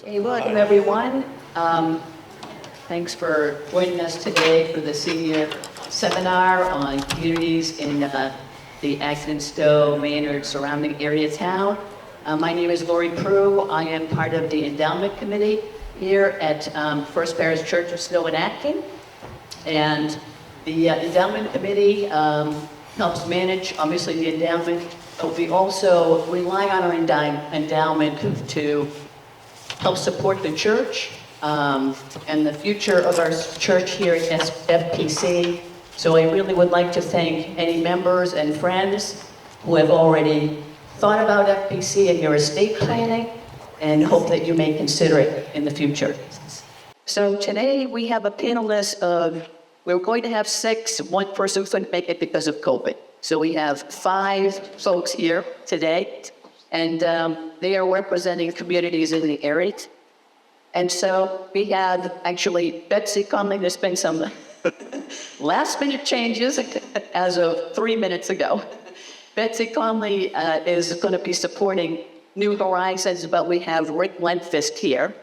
Hey, welcome everyone. Thanks for joining us today for the senior seminar on communities in the Acton, Stowe, Maynard surrounding area town. My name is Lori Prue. I am part of the endowment committee here at First Parish Church of Stowe and Acton. And the endowment committee helps manage, obviously, the endowment, but we also rely on our endowment to help support the church and the future of our church here at FPC. So I really would like to thank any members and friends who have already thought about FPC in your estate planning and hope that you may consider it in the future. So today we have a panelist of, we're going to have 6, one person couldn't make it because of COVID. So we have 5 folks here today, and they are representing communities in the area. And so we have actually Betsy Conley. There's been some last minute changes as of 3 minutes ago. Betsy Conley is going to be supporting New Horizons, but we have Rick Lentfist here.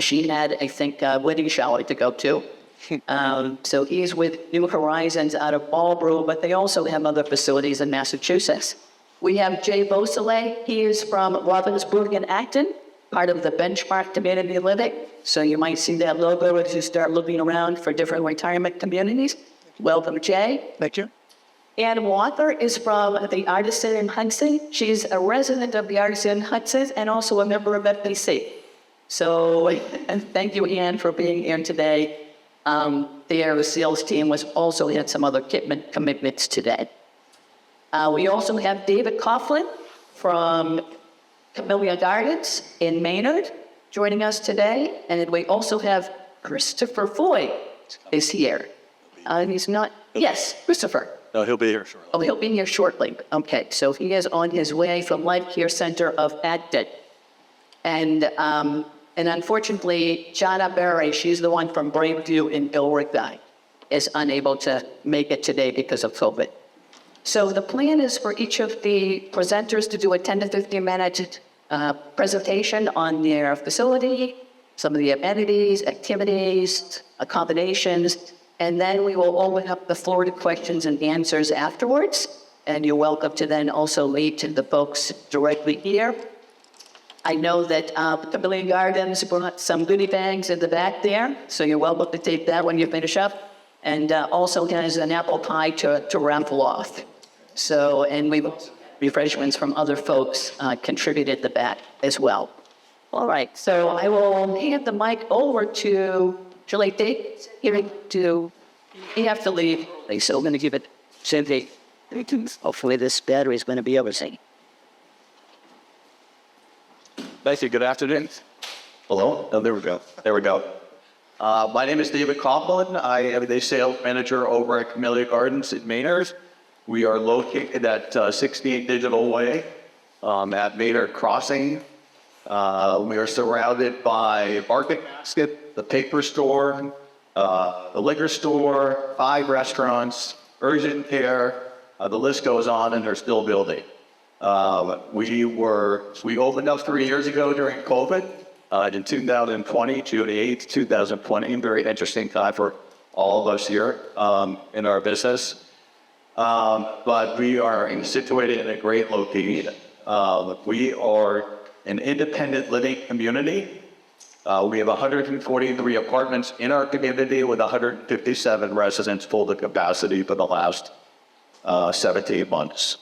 She had, I think, a wedding shower to go to. So he's with New Horizons out of Marlboro, but they also have other facilities in Massachusetts. We have Jay Beausoleil. He is from Ravensburg and Acton, part of the Benchmark Community Living. So you might see that logo as you start looking around for different retirement communities. Welcome, Jay. Thank you. Ann Walker is from the Artisan in Hudson. She's a resident of the Artisan in Hudson and also a member of FPC. So thank you, Ann, for being here today. Their sales team also had some other commitments today. We also have David Coughlin from Camellia Gardens in Maynard joining us today. And we also have Christopher Floyd is here. He's not, yes, Christopher. No, he'll be here shortly. Oh, he'll be here shortly. Okay, so he is on his way from Life Care Center of Acton. And unfortunately, Jana Berry, she's the one from Braveview in Billerica, is unable to make it today because of COVID. So the plan is for each of the presenters to do a 10 to 15 minute presentation on their facility, some of the amenities, activities, accommodations, and then we will open up the floor to questions and answers afterwards. And you're welcome to then also lead to the folks directly here. I know that Camellia Gardens brought some goodie bags in the back there, so you're welcome to take that when you finish up. And also has an apple pie to raffle off. So, and we've refreshments from other folks contributed the back as well. All right, so I will hand the mic over to Julie Dave. You have to leave. So I'm going to give it to Cindy. Hopefully this battery is going to be overseen. Thank you. Good afternoon. Hello. Oh, there we go. There we go. My name is David Coughlin. I am the sales manager over at Camellia Gardens in Maynard. We are located at 68 Digital Way at Maynard Crossing. We are surrounded by Market Basket, the paper store, the liquor store, 5 restaurants, urgent care. The list goes on, and they're still building. We opened up 3 years ago during COVID in 2020, June 8th, 2020. Very interesting time for all of us here in our business. But we are situated in a great location. We are an independent living community. We have 143 apartments in our community with 157 residents full to capacity for the last 17 months.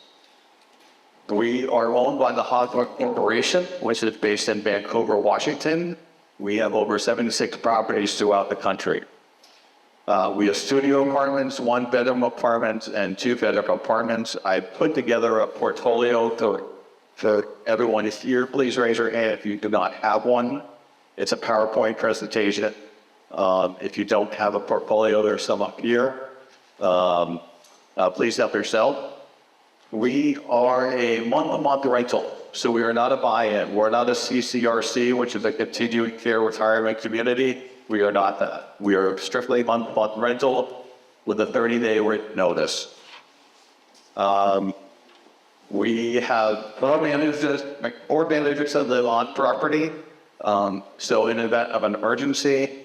We are owned by the Hudson Corporation, which is based in Vancouver, Washington. We have over 76 properties throughout the country. We have studio apartments, 1-bedroom apartments, and 2-bedroom apartments. I put together a portfolio for everyone here. Please raise your hand if you do not have one. It's a PowerPoint presentation. If you don't have a portfolio, there's some up here. Please help yourself. We are a month-to-month rental, so we are not a buy-in. We're not a CCRC, which is a continuing care retirement community. We are not that. We are strictly month-to-month rental with a 30-day written notice. We have 4 managers that live on property. So in event of an emergency,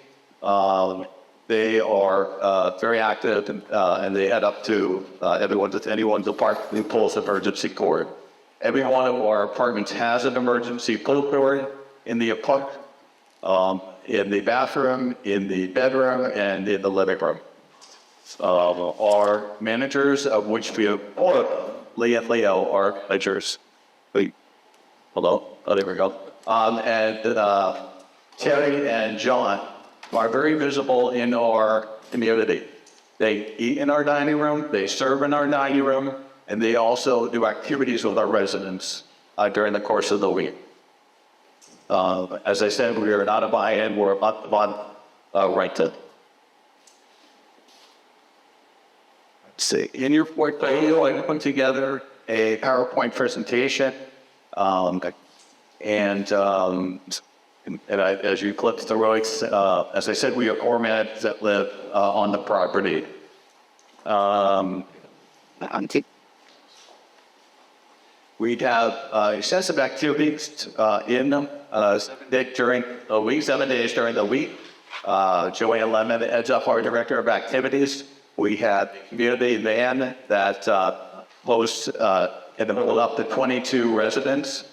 they are very active, and they head up to anyone's apartment pulls emergency cord. Every one of our apartments has an emergency pull cord in the apartment, in the bathroom, in the bedroom, and in the living room. Our managers, of which we have all of them, Lee and Leo are managers. Wait, hello? Oh, there we go. And Terry and John are very visible in our community. They eat in our dining room, they serve in our dining room, and they also do activities with our residents during the course of the week. As I said, we are not a buy-in, we're a month-to-month rented. Let's see, in your portfolio, I put together a PowerPoint presentation, as you click through it, as I said, we have ornaments that live on the property. We have extensive activities in them 7 days during the week, 7 days during the week. Joanne Lemon heads up our director of activities. We have a community van that hosts and hold up to 22 residents.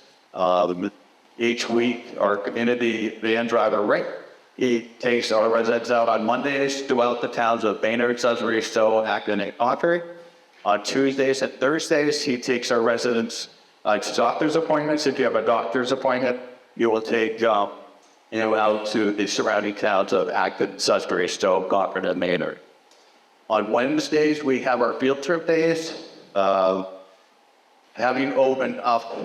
Each week, our community van driver, Rick, he takes our residents out on Mondays throughout the towns of Maynard, Sudbury, Stowe, Acton, and Concord. On Tuesdays and Thursdays, he takes our residents to doctor's appointments. If you have a doctor's appointment, you will take out to the surrounding towns of Acton, Sudbury, Stowe, Concord, and Maynard. On Wednesdays, we have our field trip days. Having opened up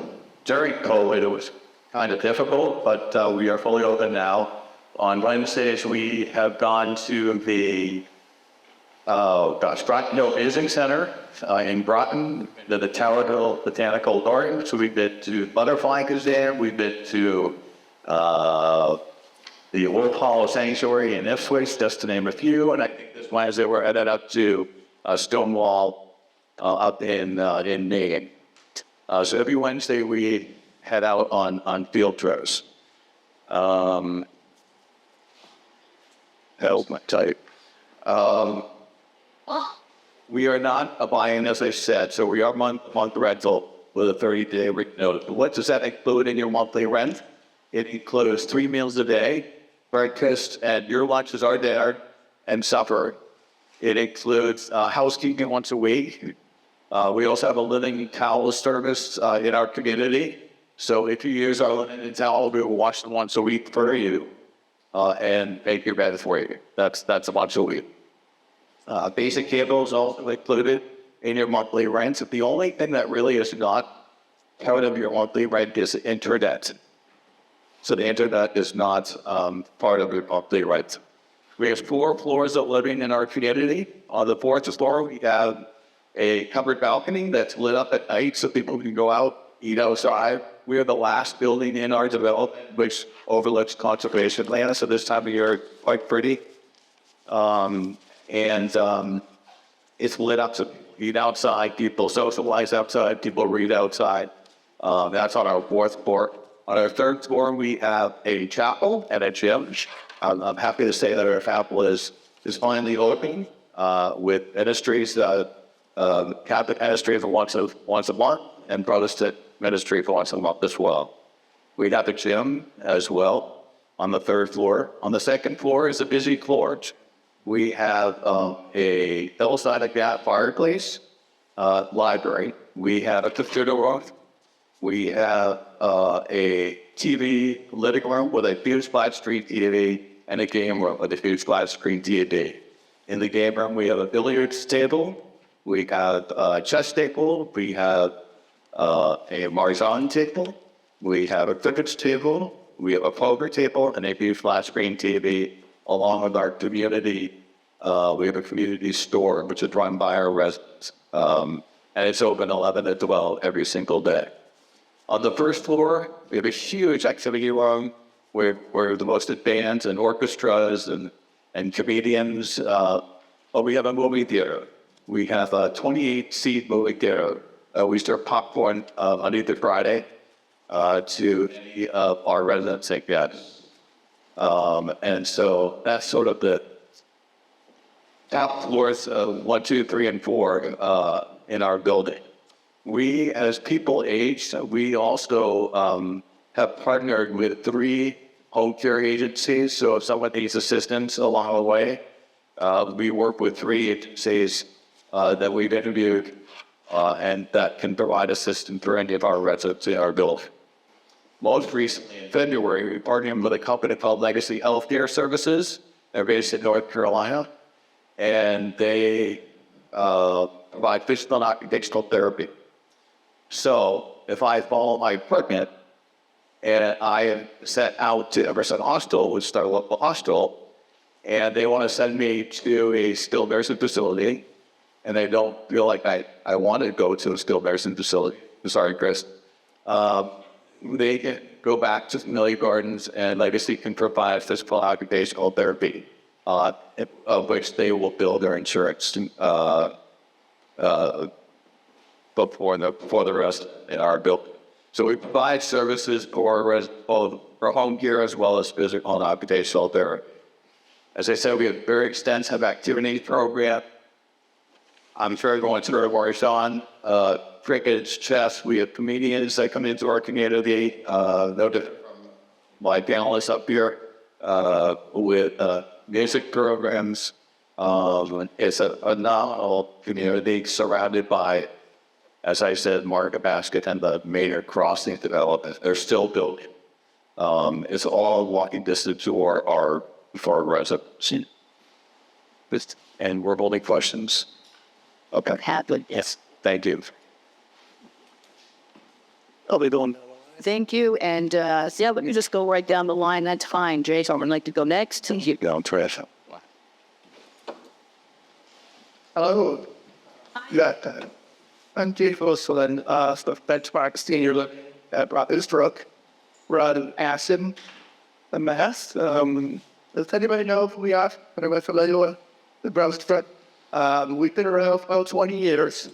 during COVID, it was kind of difficult, but we are fully open now. On Wednesdays, we have gone to the Broughton Visiting Center in Broughton, the Tower Hill Botanical Garden. So we've been to Butterfly Museum, we've been to the Wolf Hollow Sanctuary in Ipswich, just to name a few. And I think this Wednesday we're headed up to Stonewall up in Maine. So every Wednesday we head out on field trips. Help my type. We are not a buy-in, as I said, so we are month rental with a 30-day notice. What does that include in your monthly rent? It includes 3 meals a day, breakfast, and your lunches are there, and supper. It includes housekeeping once a week. We also have a linen towel service in our community. So if you use our linen towel, we will wash them once a week for you and make your bed for you. That's a once a week. Basic cable is also included in your monthly rent. The only thing that really is not part of your monthly rent is internet. So the internet is not part of your monthly rent. We have 4 floors of living in our community. On the 4th floor, we have a covered balcony that's lit up at night so people can go out, eat outside. We are the last building in our development which overlooks conservation land, so this time of year quite pretty. It's lit up so people eat outside, people socialize outside, people read outside. That's on our 4th floor. On our 3rd floor, we have a chapel and a gym. I'm happy to say that our chapel is finally open with ministries, Catholic ministry for once a month, and Protestant ministry for once a month as well. We have a gym as well on the 3rd floor. On the 2nd floor is a busy floor. We have a double-sided gap fireplace, library. We have a computer room. We have a TV living room with a huge flat-screen TV and a game room with a huge flat-screen TV. In the game room, we have a billiards table. We have a chess table. We have a Martisan table. We have a cricket table. We have a poker table and a huge flat-screen TV. Along with our community, we have a community store, which is run by our residents. And it's open 11 to 12 every single day. On the 1st floor, we have a huge activity room where the most bands and orchestras and comedians. We have a movie theater. We have a 28-seat movie theater. We serve popcorn on either Friday. to any of our residents and guests. And so that's sort of the top floors of 1, 2, 3, and 4 in our building. We, as people age, we also have partnered with 3 home care agencies. So if someone needs assistance along the way, we work with 3 agencies that we've interviewed and that can provide assistance for any of our residents in our building. Most recently, in February, we partnered with a company called Legacy Healthcare Services. They're based in North Carolina, and they provide physical and occupational therapy. So if I follow my appointment and I am sent out to Emerson Hospital, which is our local hospital, and they want to send me to a skilled nursing facility, and they don't feel like I want to go to a skilled nursing facility, sorry, Chris, they can go back to Camellia Gardens, and Legacy can provide physical and occupational therapy, of which they will bill their insurance for the rest in our building. So we provide services for home care as well as physical and occupational therapy. As I said, we have a very extensive activity program. I'm sure everyone sort of works on cricket, chess. We have comedians that come into our community, no different from my panelists up here, with music programs. It's a phenomenal community surrounded by, as I said, Market Basket and the Maynard Crossing development. They're still building. It's all walking distance to our residents. And we're holding questions. Okay. Yes. Thank you. I'll be doing that. Thank you. And yeah, let me just go right down the line. That's fine. Jay, someone like to go next? Thank you. Go, Trish. Hello. Yeah, I'm Jay Fossland, the Benchmark Senior Living at Brothers Brook. We're out of Aspen, the Mass. Does anybody know who we are? Anybody familiar with the Brothers Brook? We've been around for about 20 years.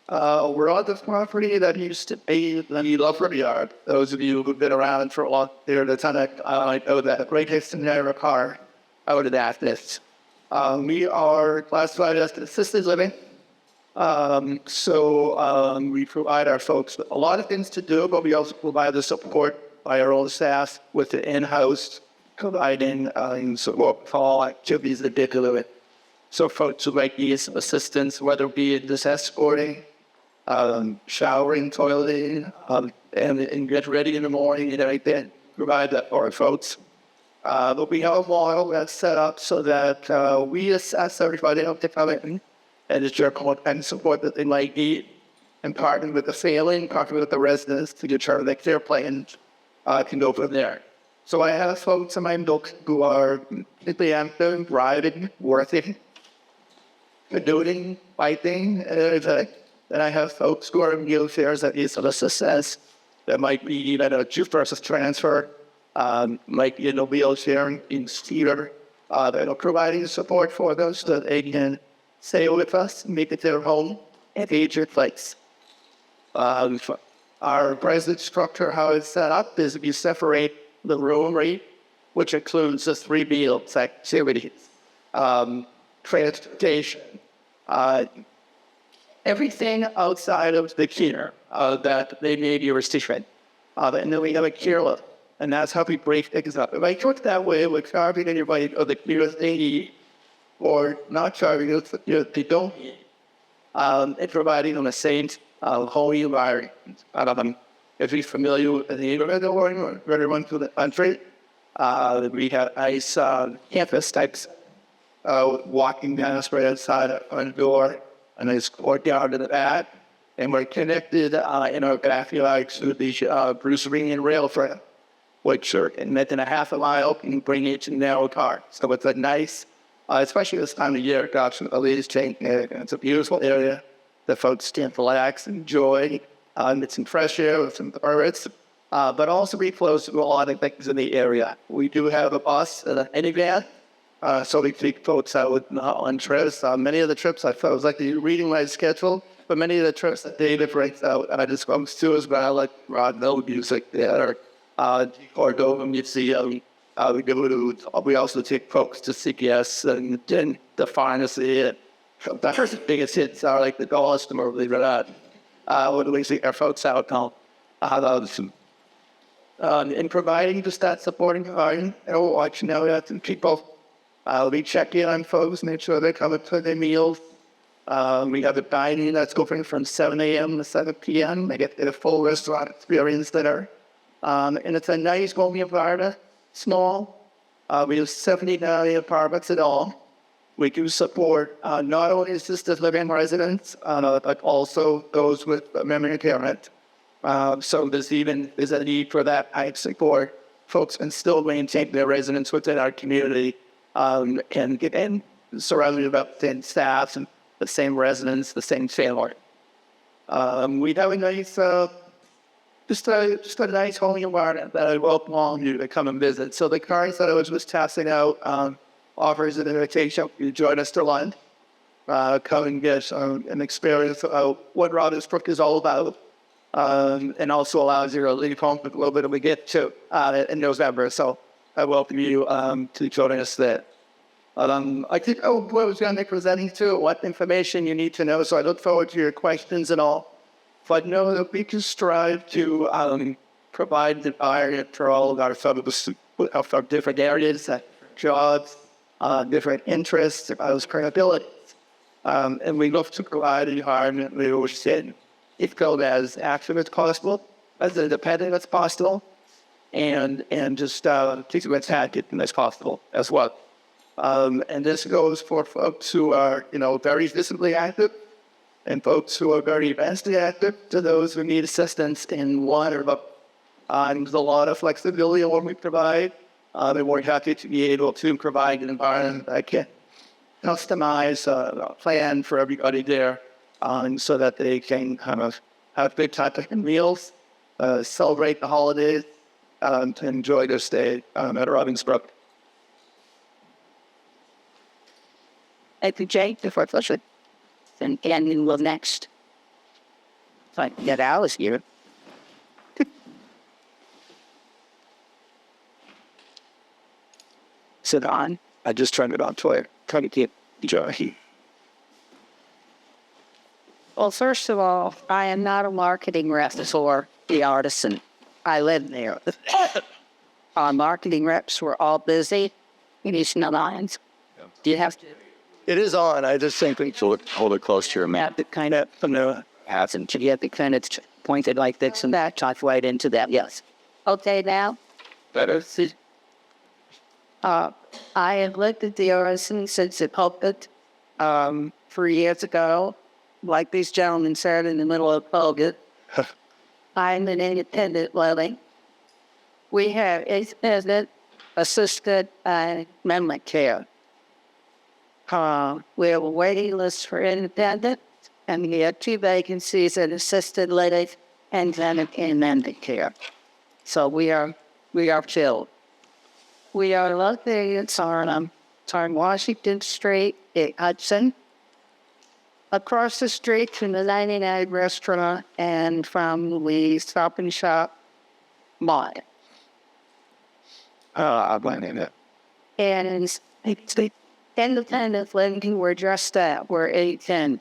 We're on the property that used to be the Loveland Yard. Those of you who've been around for a long period of time, I know that right next to Niagara Car out of Athens. We are classified as assisted living. We provide our folks with a lot of things to do, but we also provide the support by our own staff with the in-house providing support for all activities that they do it. So folks who might need some assistance, whether it be just escorting, showering, toileting, and get ready in the morning and everything, provide that for our folks. But we have a model that's set up so that we assess everybody up to come in and determine what kind of support that they might need, and partner with the family, partner with the residents to determine that their plans can go from there. So I have folks in my book who are completely active, driving, working, doing, fighting, and everything. Then I have folks who are in wheelchairs that need some assistance. That might be even a two-person transfer, might be in a wheelchair in theater. That are providing support for them so that they can stay with us, make it their home, and age your place. Our present structure, how it's set up, is we separate the room rate, which includes the 3 meals activities, transportation, everything outside of the care that they may be restricted. And then we have a care list, and that's how we break things up. If I work that way, we're charging anybody of the clearest they need, or not charging us they don't need, and providing them a safe, home environment. If you're familiar with the neighborhood or everyone through the country, we have nice campus types, walking down right outside our front door, a nice courtyard in the back, and we're connected in our backyard to the Bruce Ring and rail trail, which are in less than a half a mile can bring you to narrow car. So it's a nice, especially this time of year, gosh, the leaves change. It's a beautiful area. The folks can relax, enjoy. It's some fresh air with some birds, but also be close to a lot of things in the area. We do have a bus and a van, so we take folks out on trips. Many of the trips I was like reading my schedule. but many of the trips that David breaks out, and I just comes to as well, like Rod Mill music there, Cordova Museum. We also take folks to CPS and the pharmacy. And the biggest hits are like the Dollar Store, believe it or not. When we see our folks out now, in providing just that supporting garden, watching out at people. We check in on folks, make sure they come to their meals. We have a dining that's open from 7 a.m. to 7 p.m. They get a full restaurant experience there. And it's a nice, homey environment, small. We have 79 apartments in all. We do support not only assisted living residents, but also those with memory impairment. So there's a need for that type of support. Folks can still maintain their residence within our community and get in surrounded about the same staff and the same residents, the same family. We have a nice, just a nice homey environment that I welcome all of you to come and visit. So the cards that I was just passing out offers an invitation to join us to lunch. Come and get an experience of what Robbins Brook is all about. And also allows you to leave home with a little bit of a gift too in November. So I welcome you to join us there. I think I was going to be presenting too what information you need to know. So I look forward to your questions and all. But know that we can strive to provide an environment for all of our folks from different areas, jobs, different interests, those credibilities. And we look to provide an environment where we're sitting. It's called as active as possible, as independent as possible, and just keep it as active as possible as well. And this goes for folks who are, very physically active, and folks who are very mentally active, to those who need assistance in one or both. There's a lot of flexibility in what we provide, and we're happy to be able to provide an environment that can customize a plan for everybody there. So that they can kind of have big time meals, celebrate the holidays, to enjoy their stay at Robbins Brook. Thank you, Jake, before pleasure. And we will next. If I can get Alice here. Sit on. I just turned it on to try to keep Joey. Well, first of all, I am not a marketing rep for the Artisan. I live there. Our marketing reps were all busy. You need some lines. Do you have to It is on. I just think we should hold it close to your mouth. have to kind of have some? You have to kind of point it like this and that, talk right into that. Yes. Okay, now. Better. I have looked at the Artisan since it opened 3 years ago. Like these gentlemen said in the middle of COVID, I'm an independent living. We have independent, assisted, and memory care. We have a waiting list for independent, and we have 2 vacancies in assisted living and memory care. So we are filled. We are located on Washington Street in Hudson, across the street from the 99 restaurant and from the Stop and Shop mall. I'm planning it. And it's independent living, we're just that. We're 810.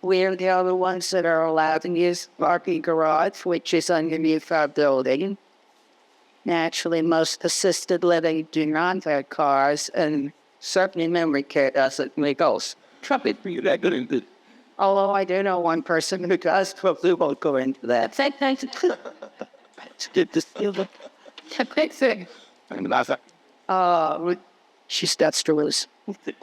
We're the other ones that are allowed to use parking garage, which is underneath our building. Naturally, most assisted living do not have cars, and certainly memory care doesn't make those. Trumpet for you that good into. Although I do know one person who does, but we won't go into that. Thanks. Get this deal. Quick thing. That's true.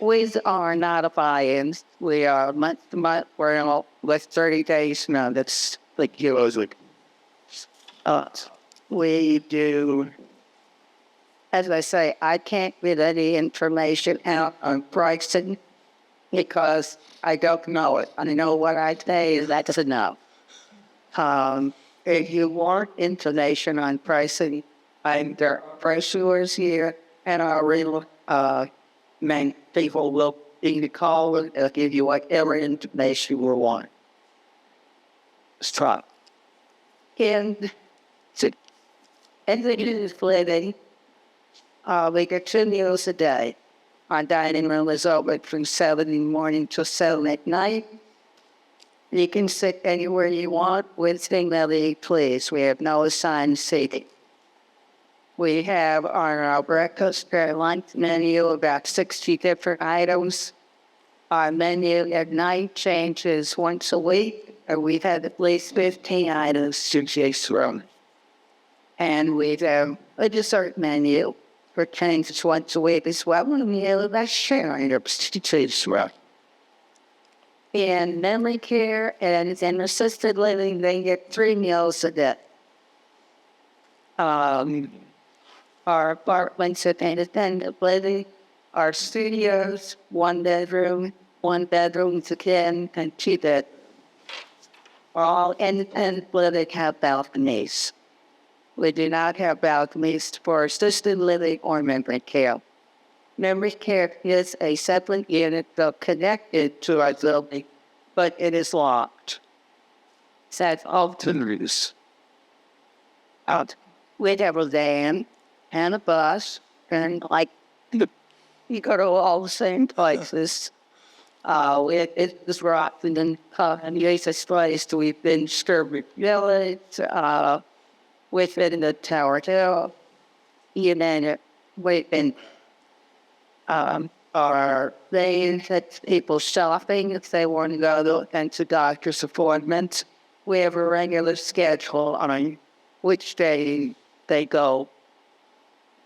We are not a buy-in. We are month to month. We're with 30 days now. That's like euros. We do. As I say, I can't get any information out on pricing, because I don't know it. I know what I say is that's enough. If you want information on pricing, there are brochures here, and our real main people will either call and give you whatever information you want. strong. And so, and they do this living. We get 2 meals a day. Our dining room is open from 7 in the morning till 7 at night. You can sit anywhere you want within the place. We have no assigned seating. We have our breakfast and lunch menu, about 60 different items. Our menu at night changes once a week, and we've had at least 15 items to choose from. And we have a dessert menu for changes once a week as well, and we have about share items to choose from. In memory care and in assisted living, they get 3 meals a day. Our apartments at independent living, our studios, 1 bedroom, 1 bedroom again, and 2 bedrooms. All independent living have balconies. We do not have balconies for assisted living or memory care. Memory care is a separate unit though connected to our building, but it is locked. That's often use. We have a van and a bus, and you go to all the same places. It is rocked and then Jesus Christ, we've been Strawberry Village, within the Tower Hill, you name it. We've been our things that people shopping if they want to go into doctor's appointments. We have a regular schedule on which day they go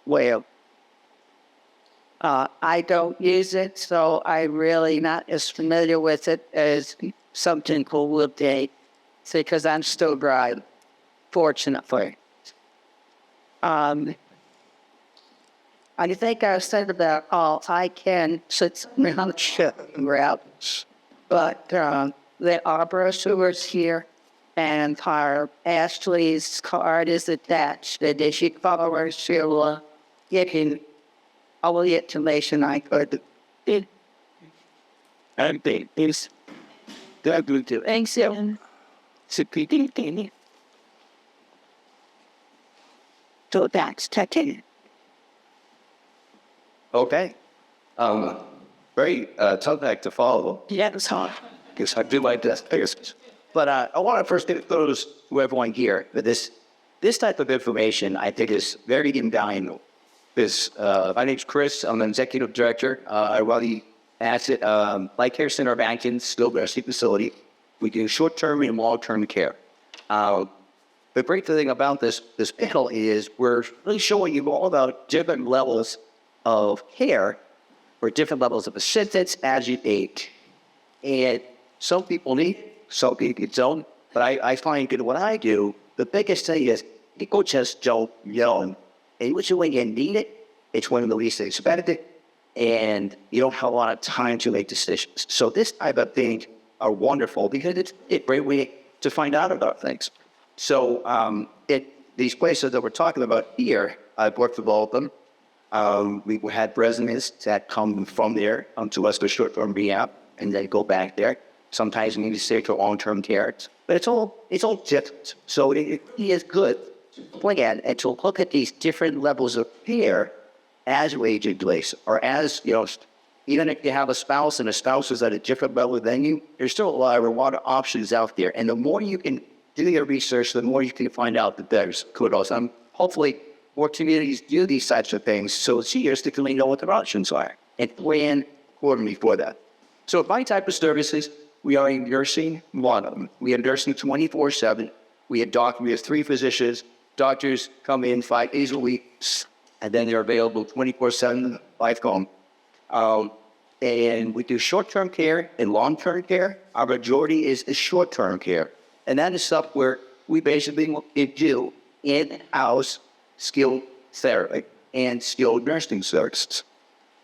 where. I don't use it, so I'm really not as familiar with it as some people would be, because I'm still driving, fortunately. I think I said about all I can since I'm shipping routes, but there are brochures here, and our Ashley's card is attached, and if you call her, she'll give you all the information I could. And it's good to thanks you. So that's taken. Okay. Very tough act to follow. Yeah, it's hard. Because I do like this. But I want to first introduce to everyone here that this type of information I think is very invaluable. My name's Chris. I'm an executive director. I run the asset life care center of Atkins skilled nursing facility. We do short-term and long-term care. The great thing about this panel is we're really showing you all about different levels of care or different levels of assistance as you age. And some people need it, some people don't. But I find that what I do, the biggest thing is people just don't know. And which when you need it, it's when the least expected, and you don't have a lot of time to make decisions. So this type of things are wonderful because it's a great way to find out about things. So these places that we're talking about here, I've worked with all of them. We had residents that come from there to us for short-term rehab, and they go back there. Sometimes we need to stay for long-term care, but it's all different. So it is good to look at and to look at these different levels of care as you age in place, or as even if you have a spouse and a spouse is at a different level than you, there's still a lot of options out there. And the more you can do your research, the more you can find out that there's kudos. Hopefully, more communities do these types of things so seniors can really know what their options are and plan accordingly for that. So my type of services, we are in nursing, one of them. We are nursing 24/7. We have 3 physicians. Doctors come in 5 days a week, and then they're available 24/7 life home. And we do short-term care and long-term care. Our majority is short-term care. And that is stuff where we basically do in-house skilled therapy and skilled nursing services.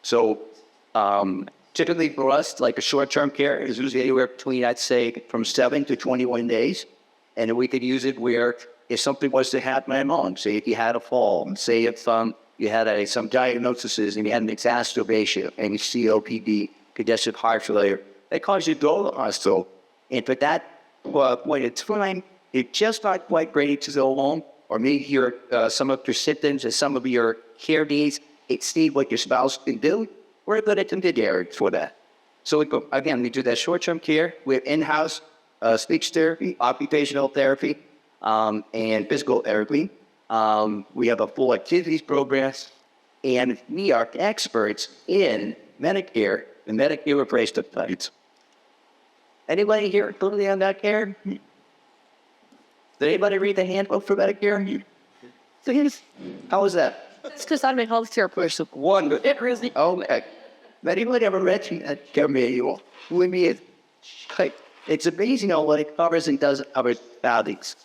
So typically for us, like a short-term care is usually anywhere between, I'd say, from 7 to 21 days. And we could use it where if something was to happen at home, say if you had a fall, say if you had some diagnoses and you had an exacerbation, and COPD, congestive heart failure, that caused you to go to the hospital. And for that point in time, it's just not quite ready to go home, or maybe your some of your symptoms and some of your care needs exceed what your spouse can do, we're a good intermediary for that. So again, we do that short-term care. We have in-house speech therapy, occupational therapy, and physical therapy. We have a full activities program, and we are experts in Medicare and Medicare replacement plans. Anybody here totally on Medicare? Did anybody read the handbook for Medicare? How was that? It's because I'm a healthcare person. One, it really. Oh, heck. Anybody ever read that Camellia? With me, it's amazing how what it covers and doesn't cover things.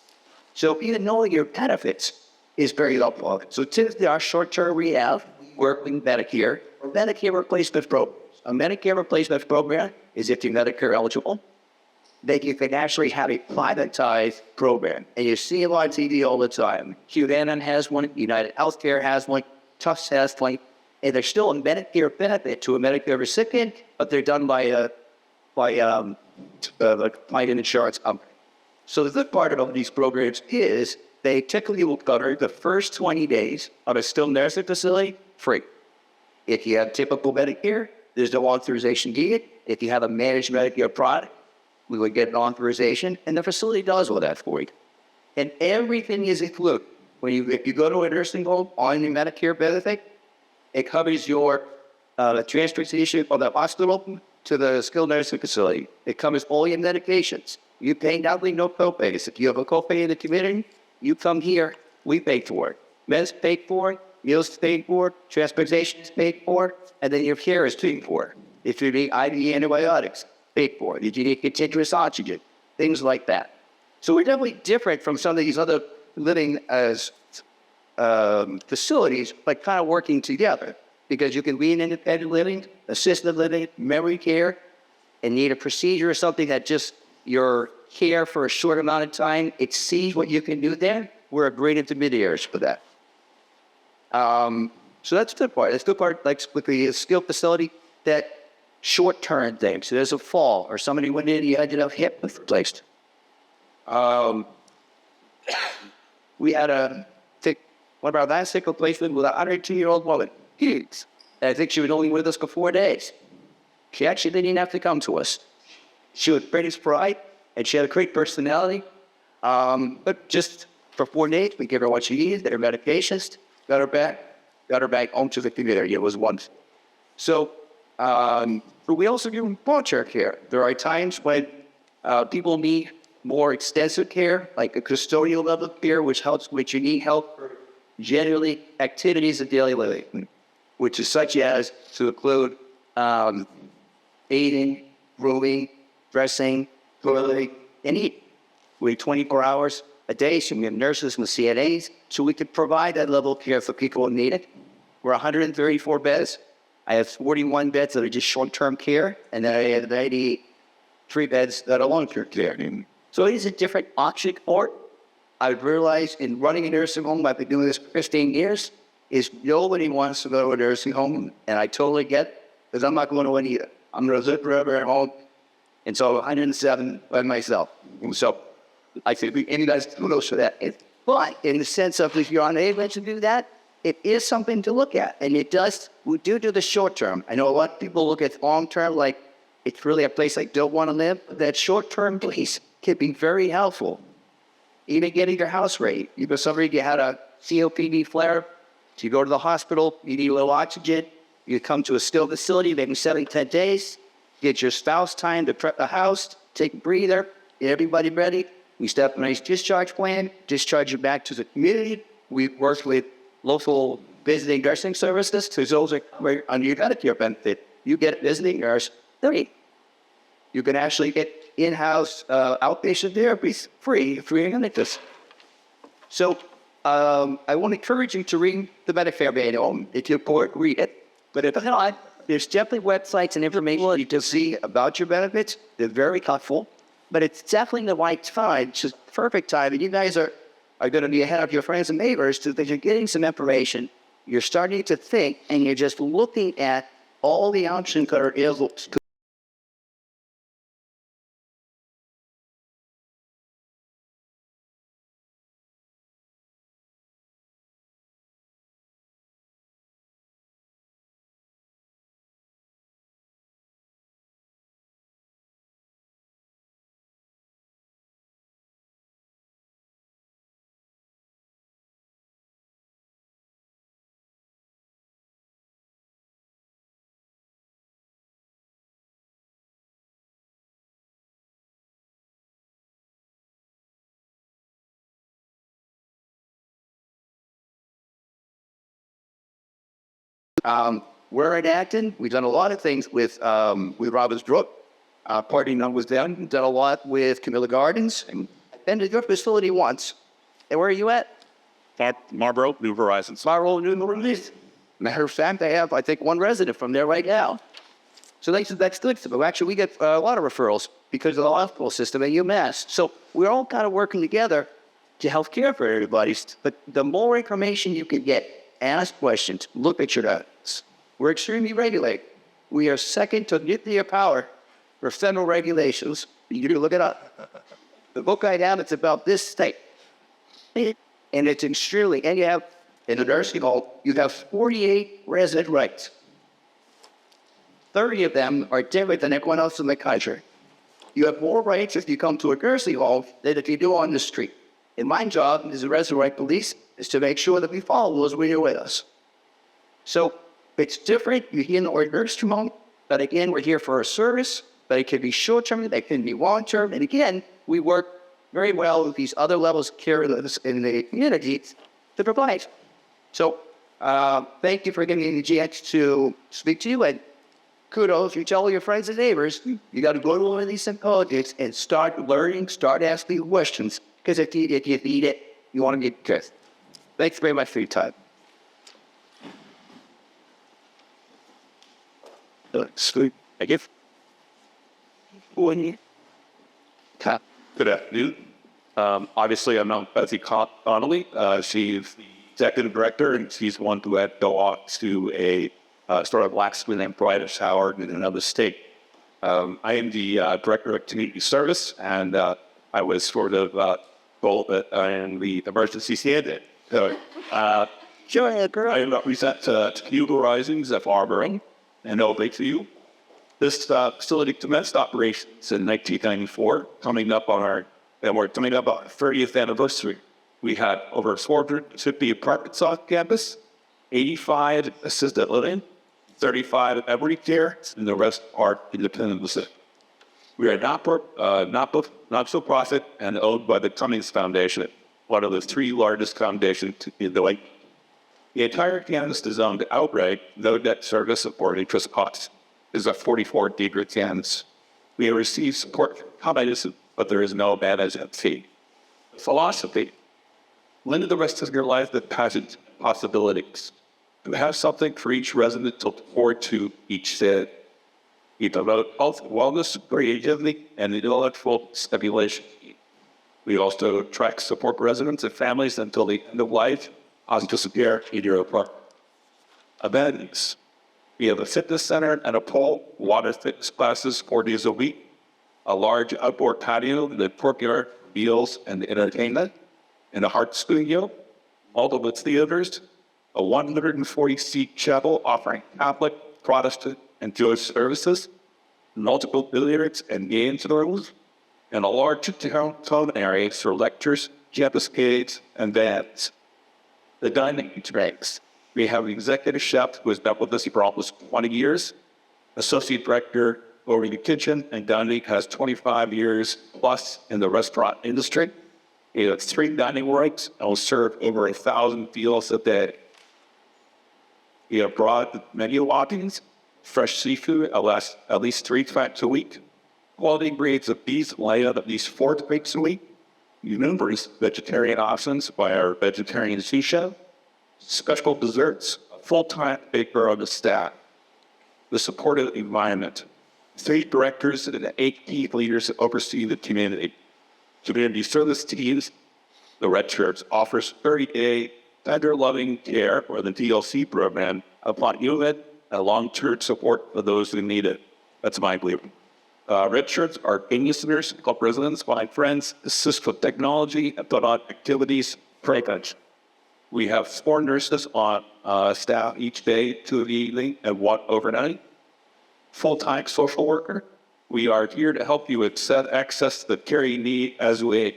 So even knowing your benefits is very helpful. So typically our short-term rehab, we work with Medicare or Medicare replacement program. A Medicare replacement program is if you're Medicare eligible, that you can actually have a privatized program. And you see it on TV all the time. Humana has one, United Healthcare has one, Tufts has one, and they're still a Medicare benefit to a Medicare recipient, but they're done by an insurance company. So the good part about these programs is they typically will cover the first 20 days of a skilled nursing facility free. If you have typical Medicare, there's no authorization needed. If you have a managed Medicare product, we would get an authorization, and the facility does all that for you. And everything is included. If you go to a nursing home on the Medicare benefit, it covers your transportation from the hospital to the skilled nursing facility. It covers all your medications. You pay nothing, no copays. If you have a copay in the community, you come here, we pay for it. Meds paid for, meals paid for, transportation is paid for, and then your care is paid for. If you need IV antibiotics, paid for. If you need continuous oxygen, things like that. So we're definitely different from some of these other living as facilities, but kind of working together, because you can be in independent living, assisted living, memory care, and need a procedure or something that just your care for a short amount of time exceeds what you can do there. We're a great intermediaries for that. So that's the good part. That's the good part, like with the skilled facility, that short-term thing. So there's a fall, or somebody went in, you ended up hip replaced. We had one of our last hip replacement with a 102-year-old woman. And I think she was only with us for 4 days. She actually didn't even have to come to us. She was pretty spry, and she had a great personality. But just for 4 days, we gave her what she needed, her medications, got her back home to the community. It was wonderful. So, but we also give long-term care. There are times when people need more extensive care, like a custodial level of care, which you need help for generally activities of daily living, which is such as to include eating, grooming, dressing, toileting, and eating. We have 24 hours a day, so we have nurses and CNAs, so we can provide that level of care for people who need it. We're 134 beds. I have 41 beds that are just short-term care, and then I have 93 beds that are long-term care. So it is a different option for it. I've realized in running a nursing home, I've been doing this for 15 years, is nobody wants to go to a nursing home, and I totally get it, because I'm not going to one either. I'm going to live forever at home, and so 107 by myself. And so I think any guys kudos for that. But in the sense of if you're unable to do that, it is something to look at, and we do the short term. I know a lot of people look at long term like it's really a place I don't want to live, but that short term place can be very helpful. Even getting your house ready. You had a COPD flare, so you go to the hospital, you need a little oxygen, you come to a skilled facility, maybe 7 to 10 days, get your spouse time to prep the house, take a breather, get everybody ready. We set up a nice discharge plan, discharge you back to the community. We work with local visiting nursing services, so those are under your Medicare benefit. You get visiting nurse 30. You can actually get in-house outpatient therapy free on this. So I want to encourage you to read the Medicare manual. If you're bored, read it. But if not, there's definitely websites and information you can see about your benefits. They're very helpful. But it's definitely the right time. It's just perfect time. And you guys are going to be ahead of your friends and neighbors because you're getting some information. You're starting to think, and you're just looking at all the options that are available We're at Acton. We've done a lot of things with Roberts Brook. Party None was down. We've done a lot with Camellia Gardens. And been to your facility once. And where are you at? At Marlboro, New Horizons. Marlboro, New Horizons. Matter of fact, they have, I think, one resident from there right now. So that's good. But actually, we get a lot of referrals because of the hospital system at UMass. So we're all kind of working together to help care for everybody. But the more information you can get, ask questions, look at your notes. We're extremely regulated. We are second to nuclear power for federal regulations. You can look it up. The book I have, it's about this state. And it's extremely, and you have, in a nursing home, you have 48 resident rights. 30 of them are different than everyone else in the country. You have more rights if you come to a nursing home than if you do on the street. And my job as a resident right police is to make sure that we follow those when you're with us. So it's different. You're here in the nursing home, but again, we're here for our service, but it can be short-term, it can be long-term. And again, we work very well with these other levels of care in the community to provide. So thank you for giving me the chance to speak to you. And kudos, you tell your friends and neighbors, you got to go to one of these symposiums and start learning, start asking questions. Because if you need it, you want to get good. Thanks very much for your time. Thank you. Good afternoon. Obviously, I'm not Betsy Connolly. She's the executive director, and she's the one who had to go off to a startup blacksmith named Brightest Howard in another state. I am the director of community service, and I was sort of told that in the emergency stand-in. So, I represent New Horizons at Marlboro, and over to you. This facility commenced operations in 1994, coming up on our 30th anniversary. We had over 450 apartments on campus, 85 assisted living, 35 memory care, and the rest are independent living. We are not-for-profit and owned by the Cummings Foundation, one of the 3 largest foundations in the world. The entire campus is owned outright, no debt service or interest costs. Is a 44-acre campus. We have received support from accommodations, but there is no management fee. Philosophy: live the rest of your life with passion and possibilities. To have something for each resident to look forward to each day. We promote health, wellness, creativity, and intellectual stimulation. We also track support residents and families until the end of life, hospice care in your apartment. Amenities: we have a fitness center and a pool, water fitness classes 4 days a week, a large outdoor patio, the courtyard, meals, and entertainment, and a heart studio, multiple theaters, a 140-seat chapel offering Catholic, Protestant, and Jewish services, multiple billiards and games rooms, and a large downtown area for lectures, campus games, and bands. The dining experience: we have an executive chef who has been with us for almost 20 years, associate director over the kitchen and dining, has 25 years plus in the restaurant industry. He has 3 dining rights and will serve over 1,000 meals a day. We have broad menu options, fresh seafood at least 3 times a week, quality grades of beef layout at least 4 times a week, numerous vegetarian options by our vegetarian sous chef, special desserts, a full-time baker on the staff, the supportive environment, 3 directors and 8 key leaders that oversee the community. Community service teams, the Red Shirts, offers 30-day tender-loving care, or the DLC program, upon unit and long-term support for those who need it. That's my belief. Red Shirts are listeners, help residents find friends, assist with technology, and put on activities, programs. We have 4 nurses on staff each day, 2 in the evening and 1 overnight. Full-time social worker. We are here to help you access the care you need as we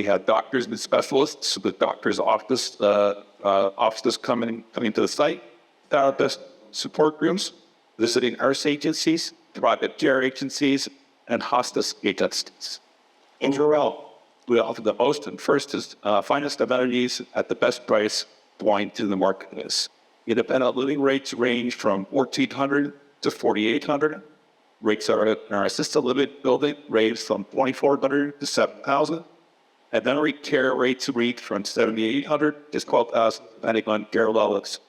have doctors and specialists, the doctor's offices coming to the site, therapist support groups, visiting nurse agencies, private care agencies, and hospice agencies. Overall, we offer the most and finest amenities at the best price point in the marketplace. Independent living rates range from 1,400 to 4,800. Rates are in our assisted living building range from 2,400 to 7,000. And then care rates reach from 7,800 to 12,000, depending on care levels.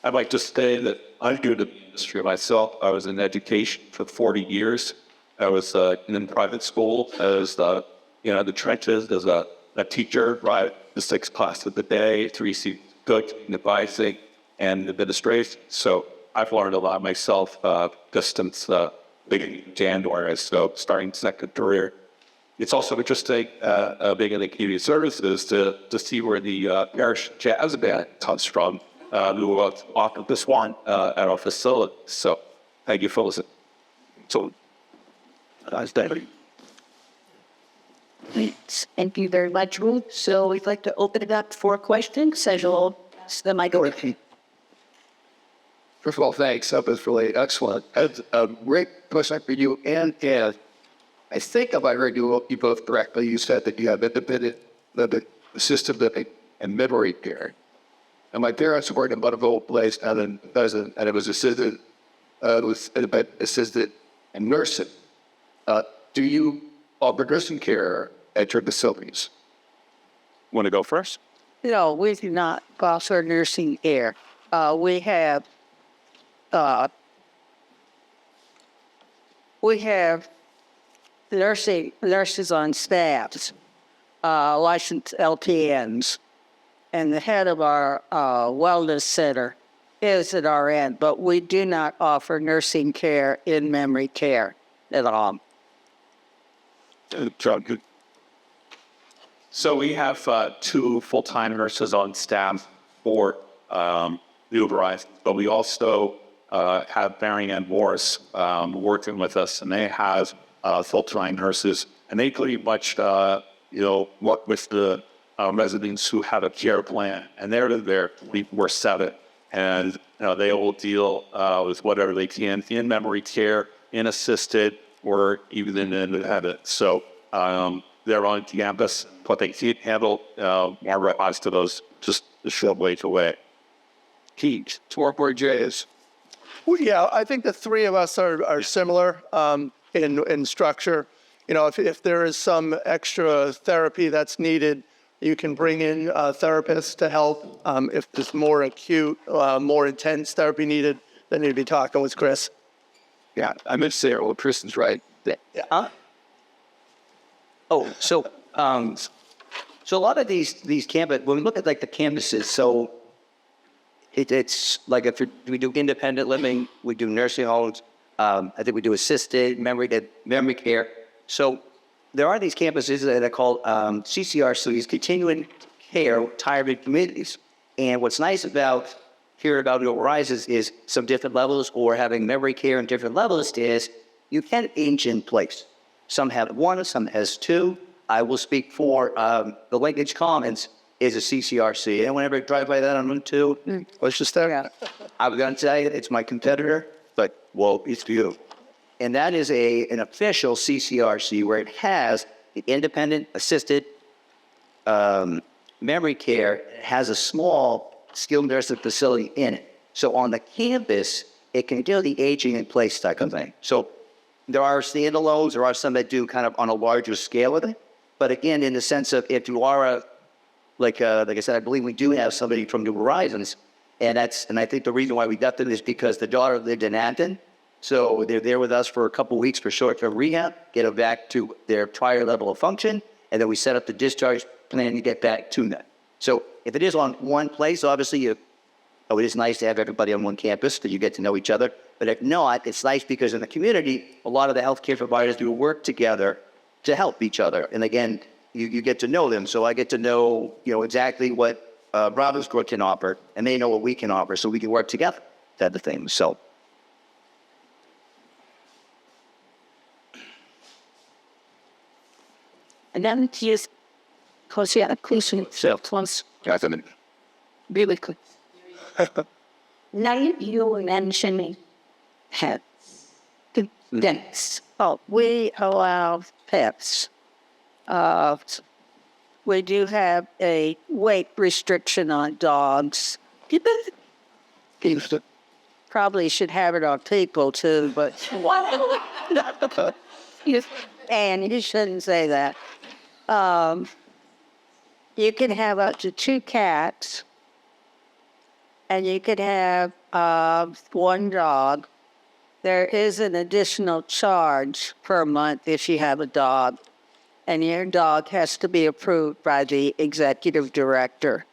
I'd like to say that I'm new to the industry myself. I was in education for 40 years. I was in private school as the trenches as a teacher, right? The 6 classes of the day, 3 seasons coaching, advising, and administration. So I've learned a lot myself just since beginning of January, so starting second career. It's also interesting, being in the community services, to see where the parish jazz band comes from, who offered this one at our facility. So thank you for listening. So, David. Thank you very much, Ruth. So we'd like to open it up for questions. As you'll ask the microphone. First of all, thanks. That was really excellent. A great question for you. And I think if I heard you both correctly, you said that you have independent living, assisted living, and memory care. And my parents were in a Butterville place, and it was assisted, assisted and nursing. Do you offer nursing care at your facilities? Want to go first? No, we do not offer nursing care. We have nurses on staffs, licensed LPNs, and the head of our wellness center is at our end, but we do not offer nursing care in memory care at all. John, so we have 2 full-time nurses on staff for New Horizons, but we also have Barry and Morris working with us, and they have full-time nurses, and they pretty much work with the residents who have a care plan, and they're there 24/7, and they will deal with whatever they can in memory care, in assisted, or even in independent. So they're on campus, but they can't handle more response to those just a short ways away. Keith, Torpor Jays. Well, yeah, I think the 3 of us are similar in structure. If there is some extra therapy that's needed, you can bring in therapists to help. If there's more acute, more intense therapy needed, then you'd be talking with Chris. Yeah, I meant to say, well, Kristen's right. Yeah. So a lot of these campus, when we look at like the campuses, so it's like if we do independent living, we do nursing homes. I think we do assisted memory care. So there are these campuses that are called CCRCs, continuing care retirement communities. And what's nice about hearing about New Horizons is some different levels, or having memory care in different levels, is you can age in place. Some have 1, some has 2. I will speak for the Linkage Commons is a CCRC. And whenever I drive by that on Route 2, Let's just start. Yeah. I'm going to tell you, it's my competitor, but, well, it's you. And that is an official CCRC where it has the independent assisted memory care. It has a small skilled nursing facility in it. So on the campus, it can do the aging in place type of thing. So there are standalones, there are some that do kind of on a larger scale with it. But again, in the sense of if you are like I said, I believe we do have somebody from New Horizons, and I think the reason why we got them is because the daughter lived in Acton. So they're there with us for a couple of weeks for short-term rehab, get them back to their prior level of function, and then we set up the discharge plan to get back to that. So if it is on one place, obviously it is nice to have everybody on one campus so you get to know each other. But if not, it's nice because in the community, a lot of the healthcare providers do work together to help each other. And again, you get to know them. So I get to know, exactly what Ravensbrück can offer, and they know what we can offer, so we can work together, type of thing. So. And then here's, because you had a question once, really quick. Now you were mentioning pets. Pets. Oh, we allow pets. We do have a weight restriction on dogs. Probably should have it on people too, but and you shouldn't say that. You can have up to 2 cats, and you could have 1 dog. There is an additional charge per month if you have a dog, and your dog has to be approved by the executive director.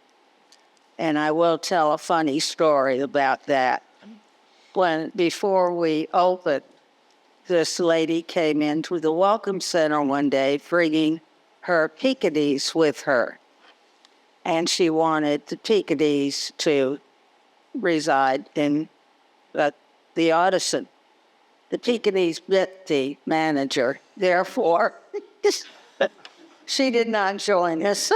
And I will tell a funny story about that. Before we opened, this lady came into the Welcome Center one day bringing her Pekingese with her. And she wanted the Pekingese to reside in the Artisan. The Pekingese bit the manager. Therefore, she did not join us.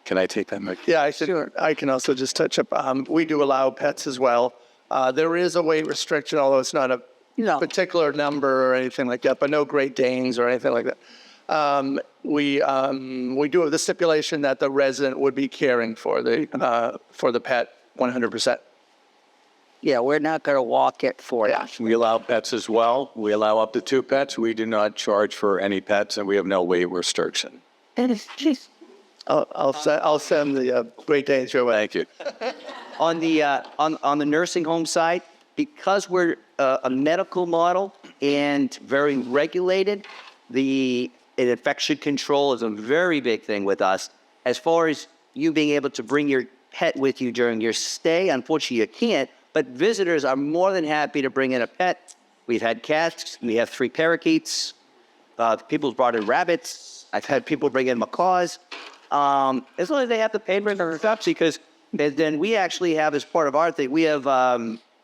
Can I take that, Mike? Yeah, Sure. I can also just touch up. We do allow pets as well. There is a weight restriction, although it's not a No. particular number or anything like that, but no Great Danes or anything like that. We do have the stipulation that the resident would be caring for the pet 100%. Yeah, we're not going to walk it for you. We allow pets as well. We allow up to 2 pets. We do not charge for any pets, and we have no weight restriction. And it's just, I'll send the Great Danes your way. Thank you. On the nursing home side, because we're a medical model and very regulated, the infection control is a very big thing with us. As far as you being able to bring your pet with you during your stay, unfortunately you can't, but visitors are more than happy to bring in a pet. We've had cats, we have 3 parakeets, people's brought in rabbits, I've had people bring in macaws. As long as they have the payment or stuff, because then we actually have, as part of our thing, we have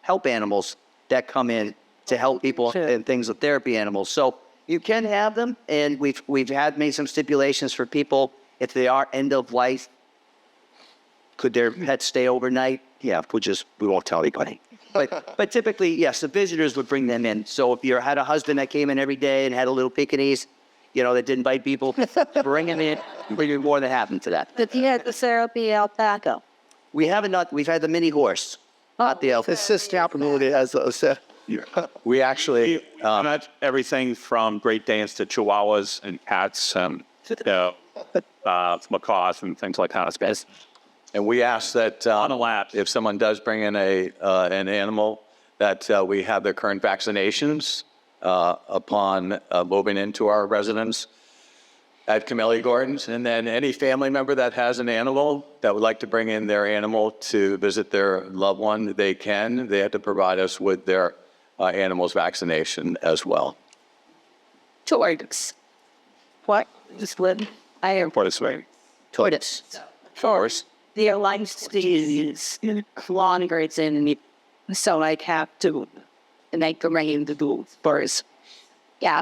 help animals that come in to help people and things with therapy animals. So you can have them, and we've made some stipulations for people if they are end of life. Could their pets stay overnight? Yeah, we won't tell anybody. But typically, yes, the visitors would bring them in. So if you had a husband that came in every day and had a little Pekingese, that didn't bite people, bring him in. We're more than happy to that. did you have the therapy alpaca? We haven't not. We've had the mini horse, not the elf. The sister community has those. We actually, Not everything from Great Danes to Chihuahuas and cats and macaws and things like that. and we ask that On a lap. if someone does bring in an animal, that we have their current vaccinations upon moving into our residence at Camellia Gardens. And then any family member that has an animal that would like to bring in their animal to visit their loved one, they can. They have to provide us with their animal's vaccination as well. Tortoise. What? Just let I am Tortoise. tortoise. Horse. Their lifespan is longer than me, so I have to make arrange to do first. Yeah.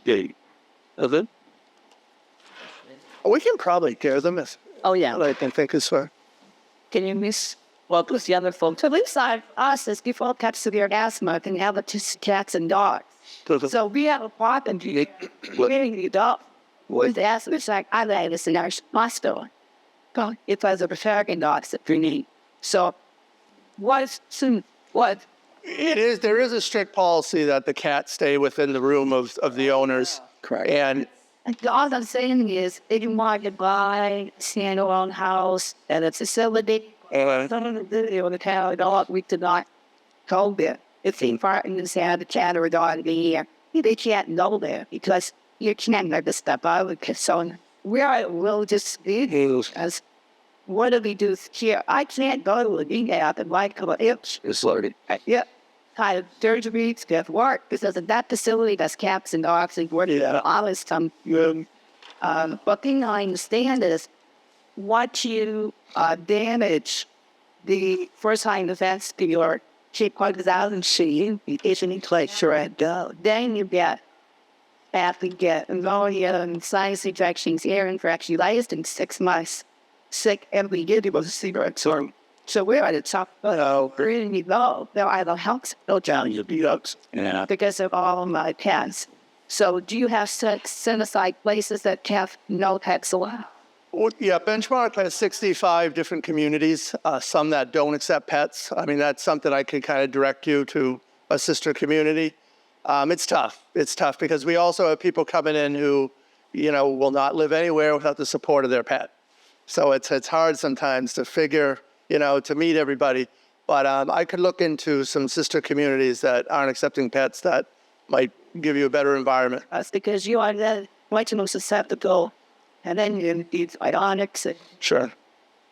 Yeah. We can probably care them if Oh yeah. I can think is fair. Can you miss? Well, plus the other folks. At least us as people catch severe asthma can have it just cats and dogs. So we have a problem. We need a dog with asthma. It's like I like this in our hospital. God, it was a preparing dogs that we need. So what? It is. There is a strict policy that the cats stay within the room of the owners. Correct. And All I'm saying is, if you want to buy a standalone house and a facility, some of the video in the town dog, we did not go there. If they partners have a cat or a dog in the year, they can't go there because you can't let the stuff out because so we'll just as what do we do here? I can't go to a rehab and like come it's loaded. Yeah. Kind of surgeries, get work because in that facility that's cats and dogs and what all this time. But thing I understand is what you damage the first time events to your cheap $100,000 sheet isn't like sure go. Then you have to get pneumonia and sinus infections, ear infections, last in 6 months. Sick every year because of cigarette storm. So we're at the top really low. There are the health no challenges because of all of my pets. So do you have set aside places that have no pets allowed? Well, yeah, Benchmark has 65 different communities, some that don't accept pets. I mean, that's something I can kind of direct you to a sister community. It's tough. It's tough because we also have people coming in who, will not live anywhere without the support of their pet. So it's hard sometimes to figure, to meet everybody. But I could look into some sister communities that aren't accepting pets that might give you a better environment. That's because you are the much more susceptible. And then you need ionics and Sure.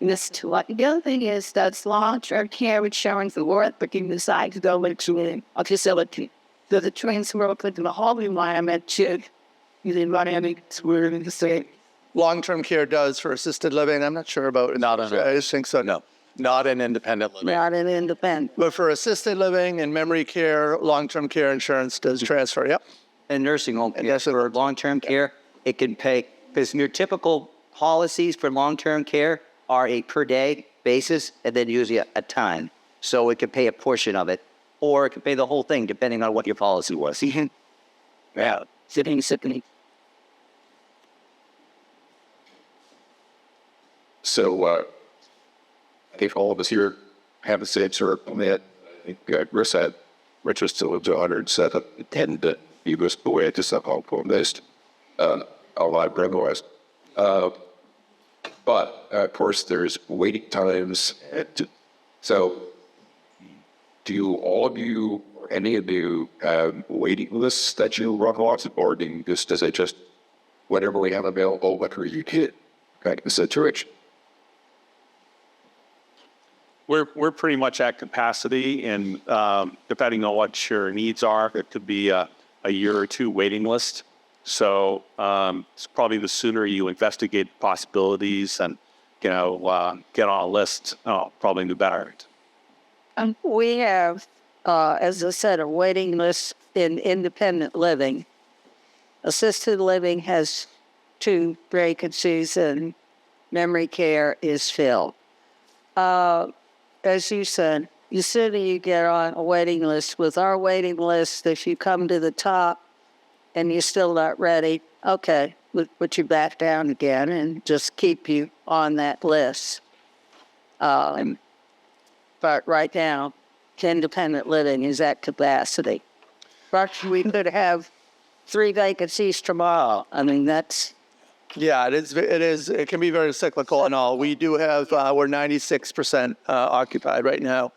this too. The other thing is that's long-term care insurance is worth, but you decide to go into a facility. So the transfer into the whole environment should be the environment we're in the same. Long-term care does for assisted living. I'm not sure about it. Not on I just think so. No, not an independent living. Not an independent. But for assisted living and memory care, long-term care insurance does transfer. Yep. And nursing home care, that's for long-term care, it can pay, because your typical policies for long-term care are a per-day basis and then usually a time. So it could pay a portion of it, or it could pay the whole thing, depending on what your policy was. Yeah. Sickening. So, I think all of us here have the same sort of permit. I think Rich was still lives 107, tend to be this way to some home for this, a lot of West. But, of course, there's waiting times. So, do all of you, or any of you, have waiting lists that you run off, or do you just, does it just, whatever we have available, whatever you get, kind of a situation? We're pretty much at capacity, and depending on what your needs are, it could be a year or two waiting list. So it's probably the sooner you investigate possibilities and get on a list, probably the better. We have, as I said, a waiting list in independent living. Assisted living has 2 vacancies, and memory care is filled. As you said, the sooner you get on a waiting list. With our waiting list, if you come to the top and you're still not ready, okay, we'll put you back down again and just keep you on that list. But right now, independent living is at capacity. But we could have 3 vacancies tomorrow. I mean, that's... Yeah, it is. It can be very cyclical and all. We do have, we're 96% occupied right now.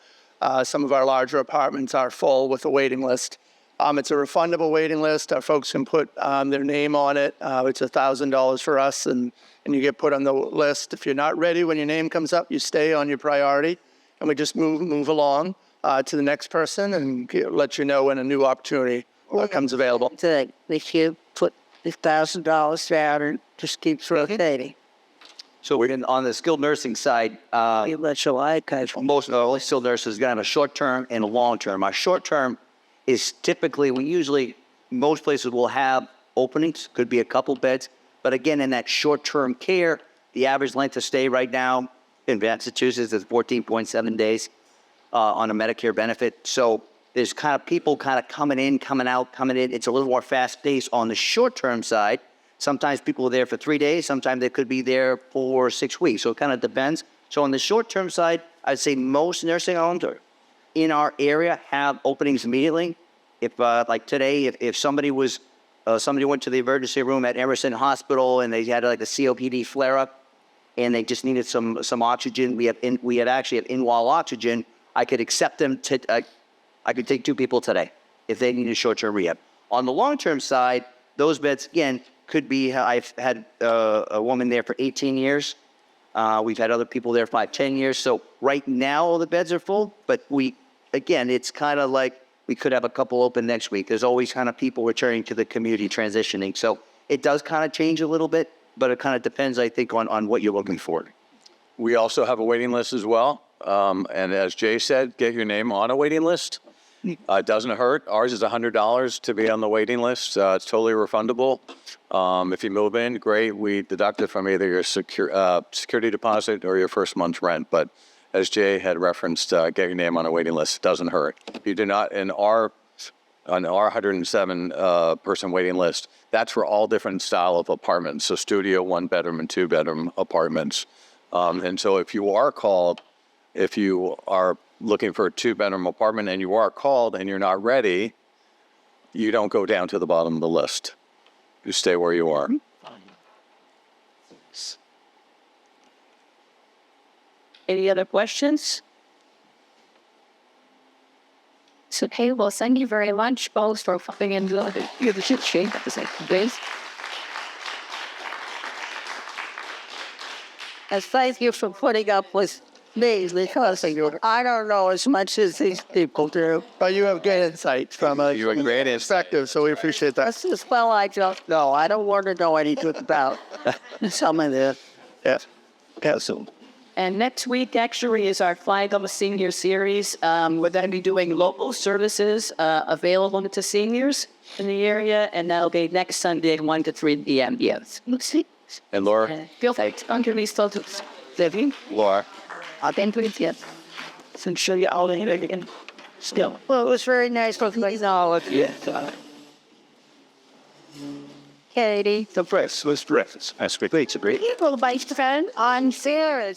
Some of our larger apartments are full with a waiting list. It's a refundable waiting list. Our folks can put their name on it. It's $1,000 for us, and you get put on the list. If you're not ready when your name comes up, you stay on your priority, and we just move along to the next person and let you know when a new opportunity comes available. If you put $1,000 down and just keeps rotating. So we're on the skilled nursing side. You let your life go. Most of all skilled nurses got a short term and a long term. Our short term is typically, most places will have openings, could be a couple beds. But again, in that short term care, the average length of stay right now in Massachusetts is 14.7 days on a Medicare benefit. So there's kind of people coming in, coming out, coming in. It's a little more fast paced on the short term side. Sometimes people are there for 3 days. Sometimes they could be there for 6 weeks. So it kind of depends. So on the short term side, I'd say most nursing homes in our area have openings immediately. If like today, if somebody went to the emergency room at Emerson Hospital and they had like a COPD flare up and they just needed some oxygen, we actually have in-wall oxygen. I could accept them I could take 2 people today if they needed short-term rehab. On the long-term side, those beds, again, could be, I've had a woman there for 18 years. We've had other people there 5-10 years. So right now, all the beds are full. But it's kind of like we could have a couple open next week. There's always kind of people returning to the community transitioning. So it does kind of change a little bit, but it kind of depends, I think, on what you're looking for. We also have a waiting list as well. And as Jay said, get your name on a waiting list. It doesn't hurt. Ours is $100 to be on the waiting list. It's totally refundable. If you move in, great. We deduct it from either your security deposit or your first month's rent. But as Jay had referenced, get your name on a waiting list. It doesn't hurt. You do not, in our on our 107 person waiting list, that's for all different style of apartments. So studio, 1 bedroom and 2 bedroom apartments. And so if you are called, if you are looking for a 2 bedroom apartment and you are called and you're not ready, you don't go down to the bottom of the list. You stay where you are. Any other questions? So, okay, well, thank you very much both for popping in. You have a shit shape at the same place. And thank you for putting up with me because I don't know as much as these people do. But you have great insight from a You have great insight. perspective, so we appreciate that. That's as well I don't know. I don't want to know anything about some of this. Yes. Yeah, so And next week actually is our final senior series. We're going to be doing local services available to seniors in the area, and that'll be next Sunday, 1 to 3 p.m. Yes. And Laura? Feel free to underneath still to living. Laura? I've been to it yet. So show you all the again. Still. Well, it was very nice for you all of you. Katie. the press was terrific. That's great. Great, great. People, my friend, on Sarah.